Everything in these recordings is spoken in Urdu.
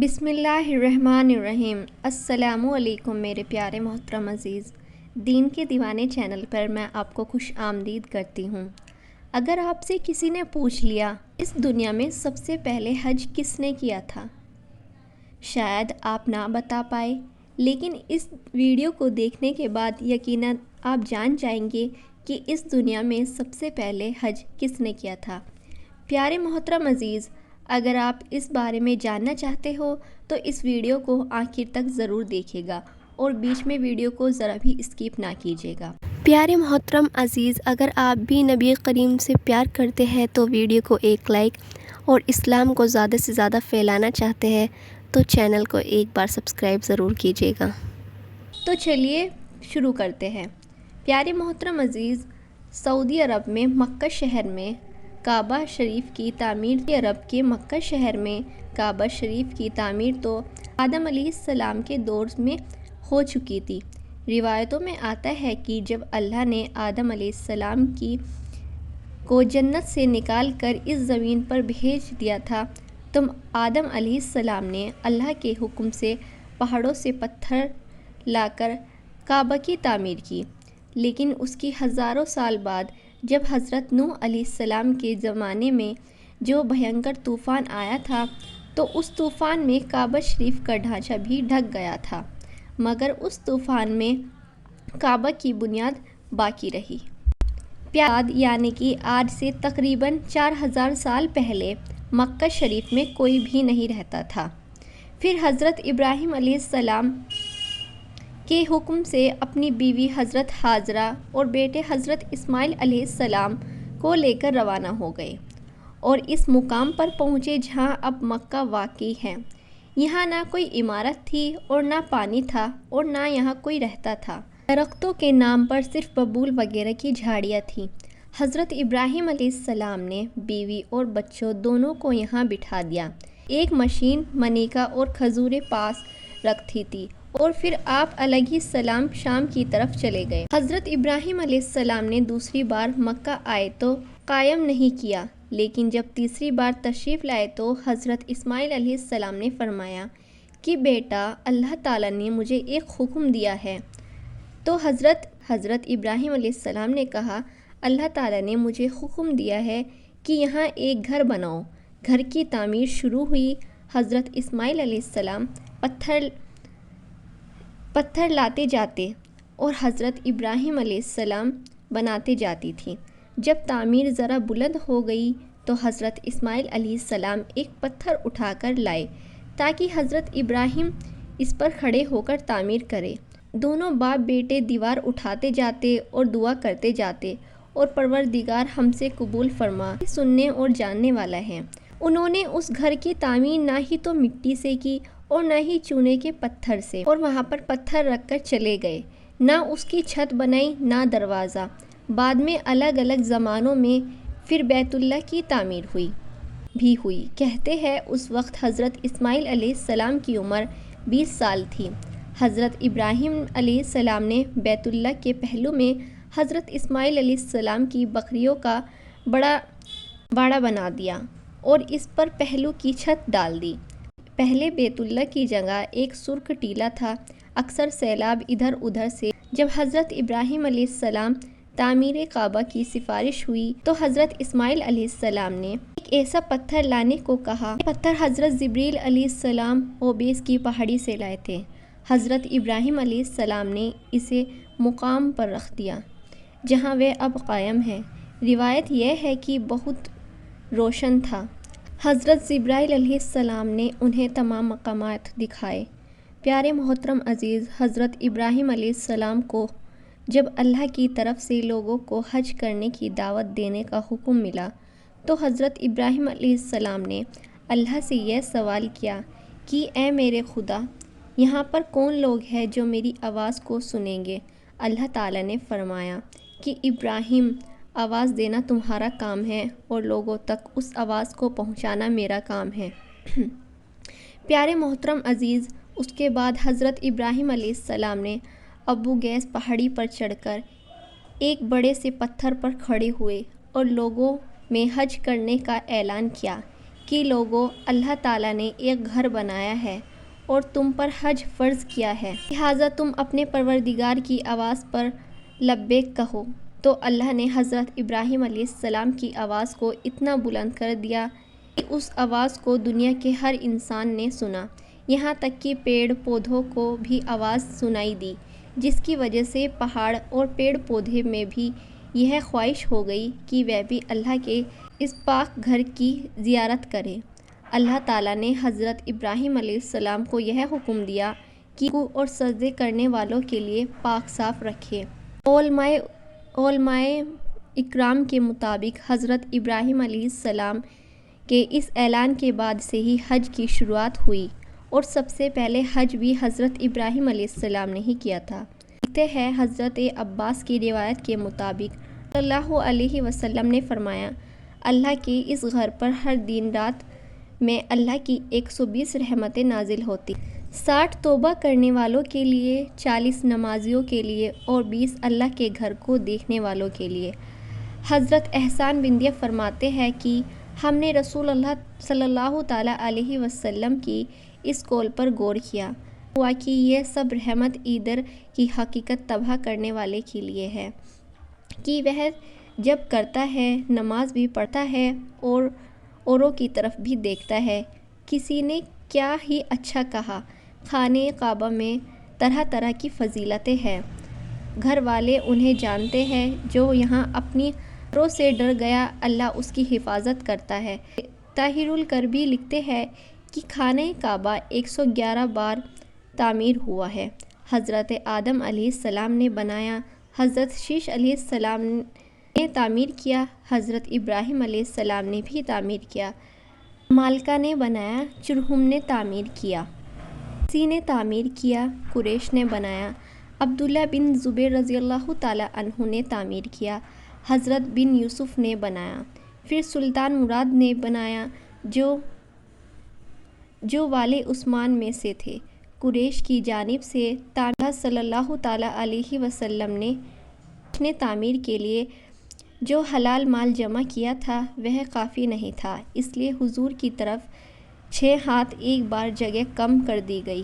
بسم اللہ الرحمن الرحیم۔ السلام علیکم میرے پیارے محترم عزیز، دین کے دیوانے چینل پر میں آپ کو خوش آمدید کرتی ہوں۔ اگر آپ سے کسی نے پوچھ لیا اس دنیا میں سب سے پہلے حج کس نے کیا تھا، شاید آپ نہ بتا پائے، لیکن اس ویڈیو کو دیکھنے کے بعد یقیناً آپ جان جائیں گے کہ اس دنیا میں سب سے پہلے حج کس نے کیا تھا۔ پیارے محترم عزیز، اگر آپ اس بارے میں جاننا چاہتے ہو تو اس ویڈیو کو آخر تک ضرور دیکھیے گا اور بیچ میں ویڈیو کو ذرا بھی اسکپ نہ کیجیے گا۔ پیارے محترم عزیز، اگر آپ بھی نبی کریم سے پیار کرتے ہیں تو ویڈیو کو ایک لائک اور اسلام کو زیادہ سے زیادہ پھیلانا چاہتے ہیں تو چینل کو ایک بار سبسکرائب ضرور کیجیے گا۔ تو چلیے شروع کرتے ہیں۔ پیارے محترم عزیز، سعودی عرب میں مکہ شہر میں کعبہ شریف کی تعمیر عرب کے مکہ شہر میں کعبہ شریف کی تعمیر تو آدم علیہ السلام کے دور میں ہو چکی تھی۔ روایتوں میں آتا ہے کہ جب اللہ نے آدم علیہ السلام کو جنت سے نکال کر اس زمین پر بھیج دیا تھا تو آدم علیہ السلام نے اللہ کے حکم سے پہاڑوں سے پتھر لا کر کعبہ کی تعمیر کی، لیکن اس کی ہزاروں سال بعد جب حضرت نوح علیہ السلام کے زمانے میں جو بھینکر طوفان آیا تھا تو اس طوفان میں کعبہ شریف کا ڈھانچہ بھی ڈھک گیا تھا، مگر اس طوفان میں کعبہ کی بنیاد باقی رہی۔ یعنی کہ آج سے تقریباً 4000 سال پہلے مکہ شریف میں کوئی بھی نہیں رہتا تھا۔ پھر حضرت ابراہیم علیہ السلام کے حکم سے اپنی بیوی حضرت ہاجرہ اور بیٹے حضرت اسماعیل علیہ السلام کو لے کر روانہ ہو گئے اور اس مقام پر پہنچے جہاں اب مکہ واقع ہے۔ یہاں نہ کوئی عمارت تھی اور نہ پانی تھا اور نہ یہاں کوئی رہتا تھا۔ درختوں کے نام پر صرف ببول وغیرہ کی جھاڑیاں تھیں۔ حضرت ابراہیم علیہ السلام نے بیوی اور بچوں دونوں کو یہاں بٹھا دیا، ایک مشین منیکا اور کھجوریں پاس رکھی تھی اور پھر آپ علیہ السلام شام کی طرف چلے گئے۔ حضرت ابراہیم علیہ السلام نے دوسری بار مکہ آئے تو قیام نہیں کیا، لیکن جب تیسری بار تشریف لائے تو حضرت اسماعیل علیہ السلام نے فرمایا کہ بیٹا، اللہ تعالیٰ نے مجھے ایک حکم دیا ہے۔ تو حضرت ابراہیم علیہ السلام نے کہا، اللہ تعالیٰ نے مجھے حکم دیا ہے کہ یہاں ایک گھر بناؤ۔ گھر کی تعمیر شروع ہوئی۔ حضرت اسماعیل علیہ السلام پتھر لاتے جاتے اور حضرت ابراہیم علیہ السلام بناتے جاتی تھیں۔ جب تعمیر ذرا بلند ہو گئی تو حضرت اسماعیل علیہ السلام ایک پتھر اٹھا کر لائے تاکہ حضرت ابراہیم اس پر کھڑے ہو کر تعمیر کریں۔ دونوں باپ بیٹے دیوار اٹھاتے جاتے اور دعا کرتے جاتے اور پروردگار ہم سے قبول فرما، سننے اور جاننے والا ہے۔ انہوں نے اس گھر کی تعمیر نہ ہی تو مٹی سے کی اور نہ ہی چونے کے پتھر سے، اور وہاں پر پتھر رکھ کر چلے گئے، نہ اس کی چھت بنائی نہ دروازہ۔ بعد میں الگ الگ زمانوں میں پھر بیت اللہ کی تعمیر ہوئی۔ کہتے ہیں اس وقت حضرت اسماعیل علیہ السلام کی عمر 20 سال تھی۔ حضرت ابراہیم علیہ السلام نے بیت اللہ کے پہلو میں حضرت اسماعیل علیہ السلام کی بکریوں کا بڑا باڑہ بنا دیا اور اس پر پہلو کی چھت ڈال دی۔ پہلے بیت اللہ کی جگہ ایک سرخ ٹیلہ تھا، اکثر سیلاب ادھر ادھر سے۔ جب حضرت ابراہیم علیہ السلام تعمیر کعبہ کی سفارش ہوئی تو حضرت اسماعیل علیہ السلام نے ایک ایسا پتھر لانے کو کہا۔ یہ پتھر حضرت جبریل علیہ السلام اوبیس کی پہاڑی سے لائے تھے۔ حضرت ابراہیم علیہ السلام نے اسے مقام پر رکھ دیا جہاں وہ اب قائم ہے۔ روایت یہ ہے کہ بہت روشن تھا۔ حضرت جبرائیل علیہ السلام نے انہیں تمام مقامات دکھائے۔ پیارے محترم عزیز، حضرت ابراہیم علیہ السلام کو جب اللہ کی طرف سے لوگوں کو حج کرنے کی دعوت دینے کا حکم ملا تو حضرت ابراہیم علیہ السلام نے اللہ سے یہ سوال کیا کہ اے میرے خدا، یہاں پر کون لوگ ہیں جو میری آواز کو سنیں گے؟ اللہ تعالیٰ نے فرمایا کہ ابراہیم، آواز دینا تمہارا کام ہے اور لوگوں تک اس آواز کو پہنچانا میرا کام ہے۔ پیارے محترم عزیز، اس کے بعد حضرت ابراہیم علیہ السلام نے ابو گیس پہاڑی پر چڑھ کر ایک بڑے سے پتھر پر کھڑے ہوئے اور لوگوں میں حج کرنے کا اعلان کیا۔ کہ لوگوں، اللہ تعالیٰ نے ایک گھر بنایا ہے اور تم پر حج فرض کیا ہے، لہٰذا تم اپنے پروردگار کی آواز پر لبیک کہو۔ تو اللہ نے حضرت ابراہیم علیہ السلام کی آواز کو اتنا بلند کر دیا کہ اس آواز کو دنیا کے ہر انسان نے سنا، یہاں تک کہ پیڑ پودوں کو بھی آواز سنائی دی، جس کی وجہ سے پہاڑ اور پیڑ پودے میں بھی یہ خواہش ہو گئی کہ وہ بھی اللہ کے اس پاک گھر کی زیارت کرے۔ اللہ تعالیٰ نے حضرت ابراہیم علیہ السلام کو یہ حکم دیا کہ رکوع اور سجدے کرنے والوں کے لیے پاک صاف رکھے۔ علماء اکرام کے مطابق حضرت ابراہیم علیہ السلام کے اس اعلان کے بعد سے ہی حج کی شروعات ہوئی، اور سب سے پہلے حج بھی حضرت ابراہیم علیہ السلام نے ہی کیا تھا۔ لکھتے ہیں حضرت عباس کی روایت کے مطابق صلی اللہ علیہ وسلم نے فرمایا، اللہ کے اس گھر پر ہر دن رات میں اللہ کی 120 رحمتیں نازل ہوتی، 60 توبہ کرنے والوں کے لیے، 40 نمازیوں کے لیے اور 20 اللہ کے گھر کو دیکھنے والوں کے لیے۔ حضرت احسان بندیہ فرماتے ہیں کہ ہم نے رسول اللہ صلی اللہ تعالیٰ علیہ وسلم کی اس قول پر غور کیا ہوا کہ یہ سب رحمت ادھر کی حقیقت تباہ کرنے والے کے لیے ہے کہ وہ جب کرتا ہے نماز بھی پڑھتا ہے اور اوروں کی طرف بھی دیکھتا ہے۔ کسی نے کیا ہی اچھا کہا، خانہ کعبہ میں طرح طرح کی فضیلتیں ہیں، گھر والے انہیں جانتے ہیں، جو یہاں اپنی اوروں سے ڈر گیا اللہ اس کی حفاظت کرتا ہے۔ طاہر الکربی لکھتے ہیں کہ خانہ کعبہ 111 بار تعمیر ہوا ہے۔ حضرت آدم علیہ السلام نے بنایا، حضرت شیش علیہ السلام نے تعمیر کیا، حضرت ابراہیم علیہ السلام نے بھی تعمیر کیا، مالکہ نے بنایا، چرہم نے تعمیر کیا، اسی نے تعمیر کیا، قریش نے بنایا، عبداللہ بن زبیر رضی اللہ تعالیٰ عنہ نے تعمیر کیا، حضرت بن یوسف نے بنایا، پھر سلطان مراد نے بنایا جو والے عثمان میں سے تھے۔ قریش کی جانب سے تعمیر صلی اللہ تعالیٰ علیہ وسلم نے تعمیر کے لیے جو حلال مال جمع کیا تھا وہ کافی نہیں تھا، اس لیے حضور کی طرف 6 ہاتھ ایک بار جگہ کم کر دی گئی۔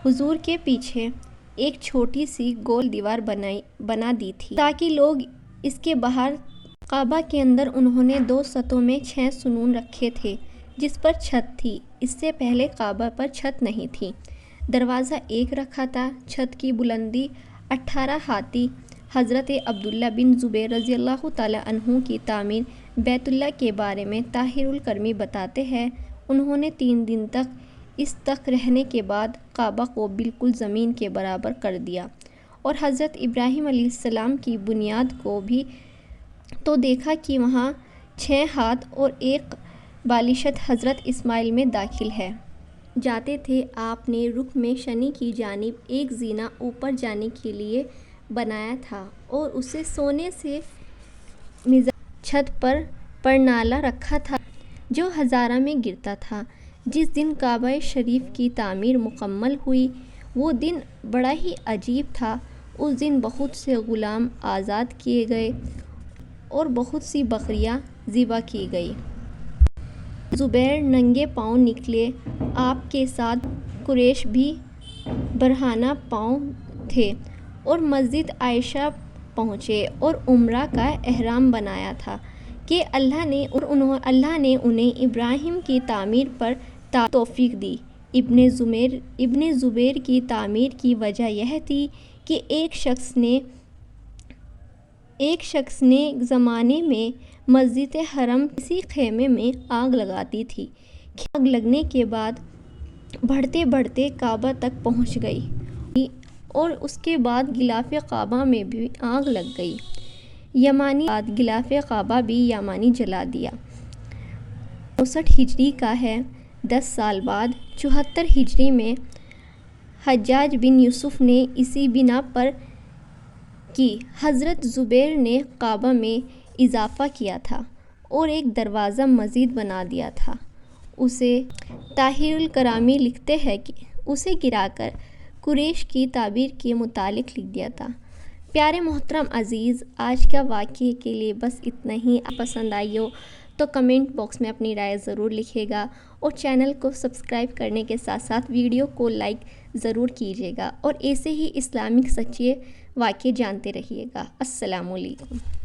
حضور کے پیچھے ایک چھوٹی سی گول دیوار بنا دی تھی تاکہ لوگ اس کے باہر کعبہ کے اندر انہوں نے 2 سطحوں میں 6 سنون رکھے تھے جس پر چھت تھی، اس سے پہلے کعبہ پر چھت نہیں تھی۔ دروازہ ایک رکھا تھا، چھت کی بلندی 18 ہاتھ تھی۔ حضرت عبداللہ بن زبیر رضی اللہ تعالیٰ عنہ کی تعمیر بیت اللہ کے بارے میں طاہر الکرمی بتاتے ہیں، انہوں نے 3 دن تک اس تک رہنے کے بعد کعبہ کو بالکل زمین کے برابر کر دیا، اور حضرت ابراہیم علیہ السلام کی بنیاد کو بھی تو دیکھا کہ وہاں 6 ہاتھ اور ایک بالشت حضرت اسماعیل میں داخل ہے۔ جاتے تھے آپ نے رخ میں شنی کی جانب ایک زینہ اوپر جانے کے لیے بنایا تھا اور اسے سونے سے چھت پر پرنالہ رکھا تھا جو ہزارہ میں گرتا تھا۔ جس دن کعبہ شریف کی تعمیر مکمل ہوئی وہ دن بڑا ہی عجیب تھا۔ اس دن بہت سے غلام آزاد کیے گئے اور بہت سی بکریاں ذبح کی گئی۔ زبیر ننگے پاؤں نکلے، آپ کے ساتھ قریش بھی برہنہ پاؤں تھے اور مسجد عائشہ پہنچے اور عمرہ کا احرام بنایا تھا کہ اللہ نے انہیں ابراہیم کی تعمیر پر توفیق دی۔ ابن زبیر کی تعمیر کی وجہ یہ تھی کہ ایک شخص نے زمانے میں مسجد حرم کسی خیمے میں آگ لگا دی تھی۔ آگ لگنے کے بعد بڑھتے بڑھتے کعبہ تک پہنچ گئی اور اس کے بعد غلاف کعبہ میں بھی آگ لگ گئی۔ غلاف کعبہ بھی یمانی جلا دیا۔ 64 ہجری کا ہے۔ 10 سال بعد 74 ہجری میں حجاج بن یوسف نے اسی بنا پر کہ حضرت زبیر نے کعبہ میں اضافہ کیا تھا اور ایک دروازہ مزید بنا دیا تھا، اسے طاہر الکرمی لکھتے ہیں کہ اسے گرا کر قریش کی تعبیر کے متعلق لکھ دیا تھا۔ پیارے محترم عزیز، آج کا واقعے کے لیے بس اتنا ہی۔ پسند آئی ہو تو کمنٹ باکس میں اپنی رائے ضرور لکھیے گا اور چینل کو سبسکرائب کرنے کے ساتھ ساتھ ویڈیو کو لائک ضرور کیجیے گا اور ایسے ہی اسلامک سچے واقعے جانتے رہیے گا۔ السلام علیکم۔